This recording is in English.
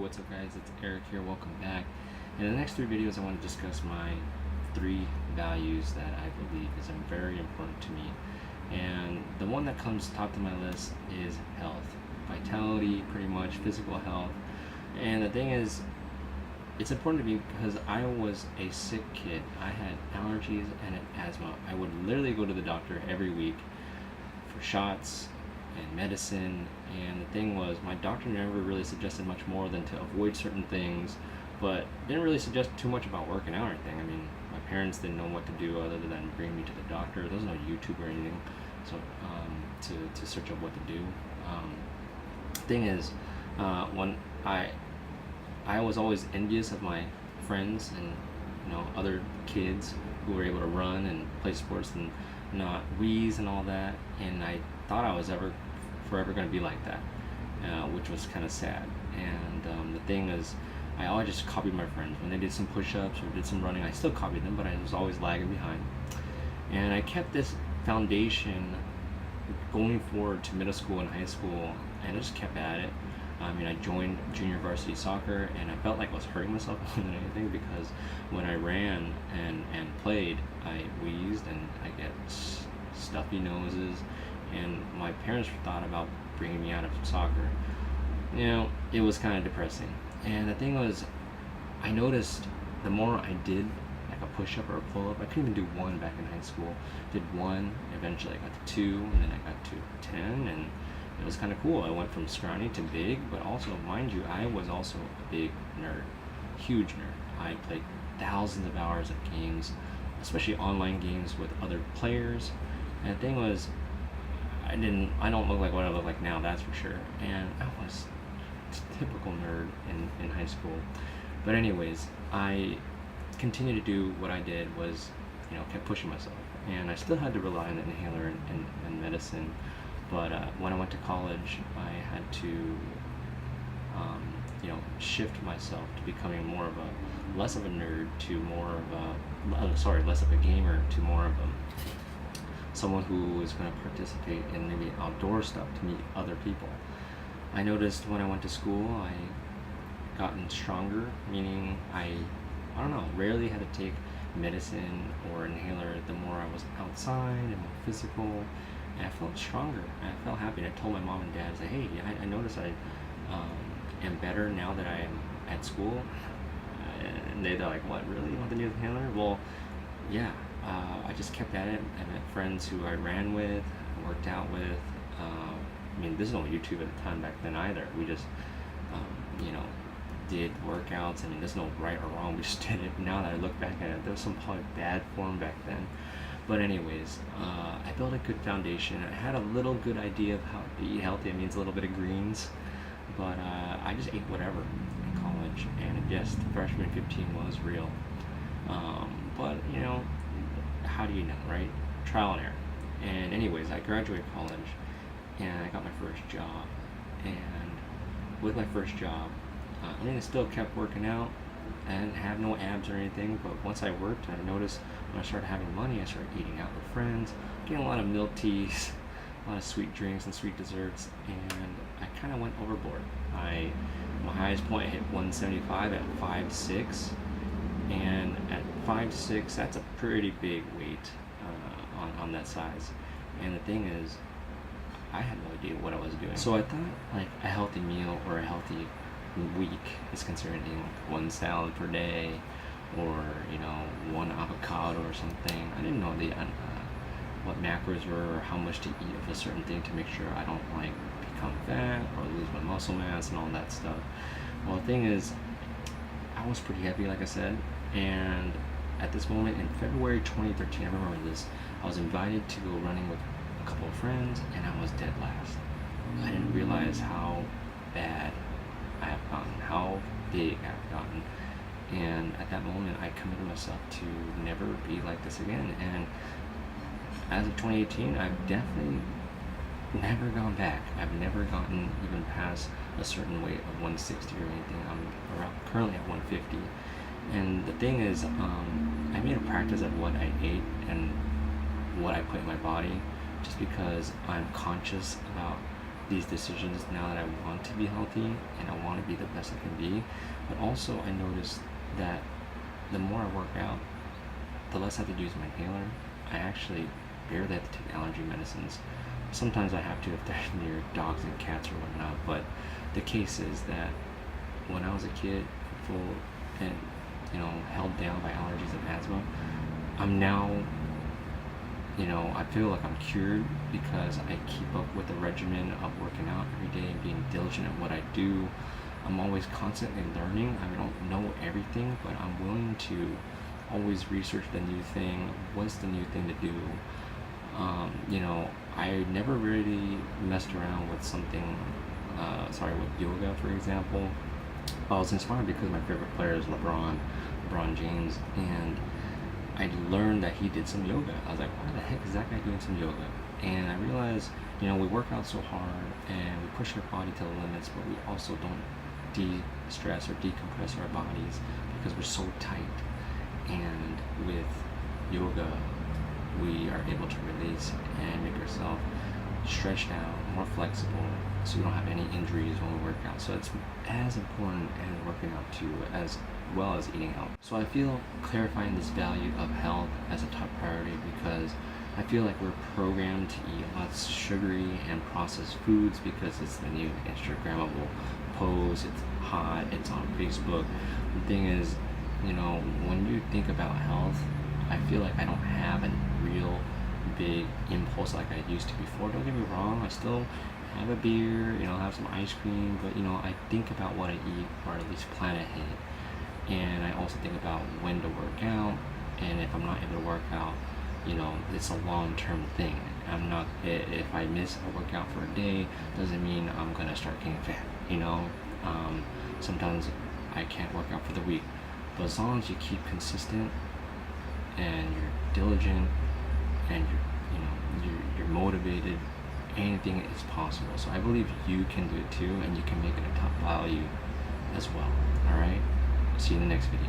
what's up guys, it's Eric here, welcome back. In the next 3 videos I want to discuss my 3 values that I believe is very important to me. And the one that comes top of my list is health. Vitality, pretty much, physical health. And the thing is, it's important to me because I was a sick kid. I had allergies and asthma. I would literally go to the doctor every week for shots and medicine, and the thing was, my doctor never really suggested much more than to avoid certain things, but didn't really suggest too much about working out or anything. I mean, my parents didn't know what to do other than bring me to the doctor. There was no YouTube or anything, so to search up what to do. Thing is, when I was always envious of my friends and other kids who were able to run and play sports and not wheeze and all that, and I thought I was forever going to be like that, which was kind of sad. And the thing is, I always just copied my friends. When they did some push-ups or did some running, I still copied them, but I was always lagging behind. And I kept this foundation going forward to middle school and high school, and I just kept at it. I mean, I joined junior varsity soccer, and I felt like I was hurting myself more than anything, because when I ran and played, I wheezed and I get stuffy noses, and my parents thought about bringing me out of soccer. It was kind of depressing. And the thing was, I noticed the more I did like a push-up or a pull-up, I couldn't even do 1 back in high school. Did 1, eventually I got to 2, and then I got to 10, and it was kind of cool. I went from scrawny to big, but also, mind you, I was also a big nerd, huge nerd. I played thousands of hours of games, especially online games with other players. And the thing was, I don't look like what I look like now, that's for sure. And I was a typical nerd in high school. But anyways, I continued to do what I did was, kept pushing myself. And I still had to rely on the inhaler and medicine. But when I went to college, I had to, shift myself to becoming less of a nerd to more of less of a gamer to more of someone who is going to participate in maybe outdoor stuff to meet other people. I noticed when I went to school, I gotten stronger, meaning I don't know, rarely had to take medicine or inhaler the more I was outside and more physical. And I felt stronger, and I felt happy. And I told my mom and dad, I said, hey, I noticed I am better now that I am at school. And they're like, what, really? You want the new inhaler? Well, yeah, I just kept at it. I met friends who I ran with, worked out with. I mean, there's no YouTube at the time back then either. We just, did workouts. I mean, there's no right or wrong. We just did it. Now that I look back at it, there was some probably bad form back then. But anyways, I built a good foundation. I had a little good idea of how to eat healthy. It means a little bit of greens, but I just ate whatever in college. And yes, the freshman 15 was real. But how do you know, right? Trial and error. And anyways, I graduated college, and I got my first job. And with my first job, I still kept working out. I didn't have no abs or anything, but once I worked, I noticed when I started having money, I started eating out with friends, getting a lot of milk teas, a lot of sweet drinks and sweet desserts, and I kind of went overboard. My highest point hit 175 at 5'6", and at 5'6", that's a pretty big weight on that size. And the thing is, I had no idea what I was doing. So I thought like a healthy meal or a healthy week is considered eating like 1 salad per day, or 1 avocado or something. I didn't know what macros were or how much to eat of a certain thing to make sure I don't become fat or lose my muscle mass and all that stuff. Well, the thing is, I was pretty heavy, like I said, and at this moment in February 2013, I remember this, I was invited to go running with a couple of friends, and I was dead last. I didn't realize how bad I have gotten, how big I've gotten. And at that moment, I committed myself to never be like this again. And as of 2018, I've definitely never gone back. I've never gotten even past a certain weight of 160 or anything. I'm currently at 150. And the thing is, I made a practice of what I ate and what I put in my body, just because I'm conscious about these decisions now that I want to be healthy and I want to be the best I can be. But also I noticed that the more I work out, the less I have to use my inhaler. I actually barely have to take allergy medicines. Sometimes I have to if they're near dogs and cats or whatnot, but the case is that when I was a kid, full and held down by allergies and asthma, I'm now, I feel like I'm cured because I keep up with the regimen of working out every day and being diligent at what I do. I'm always constantly learning. I don't know everything, but I'm willing to always research the new thing. What's the new thing to do? I never really messed around with something, with yoga, for example. I was inspired because my favorite player is LeBron James, and I learned that he did some yoga. I was like, why the heck is that guy doing some yoga? And I realized, we work out so hard and we push our body to the limits, but we also don't de-stress or decompress our bodies because we're so tight. And with yoga, we are able to release and make ourselves stretched out, more flexible, so we don't have any injuries when we work out. So it's as important as working out too, as well as eating out. So I feel clarifying this value of health as a top priority because I feel like we're programmed to eat lots of sugary and processed foods because it's the new Instagrammable pose, it's hot, it's on Facebook. The thing is, when you think about health, I feel like I don't have a real big impulse like I used to before. Don't get me wrong, I still have a beer, have some ice cream, but I think about what I eat, or at least plan ahead. And I also think about when to work out, and if I'm not able to work out, it's a long-term thing. If I miss a workout for a day, doesn't mean I'm gonna start getting fat. Sometimes I can't work out for the week, but as long as you keep consistent and you're diligent and you're motivated, anything is possible. So I believe you can do it too, and you can make it a top value as well. All right, see you in the next video.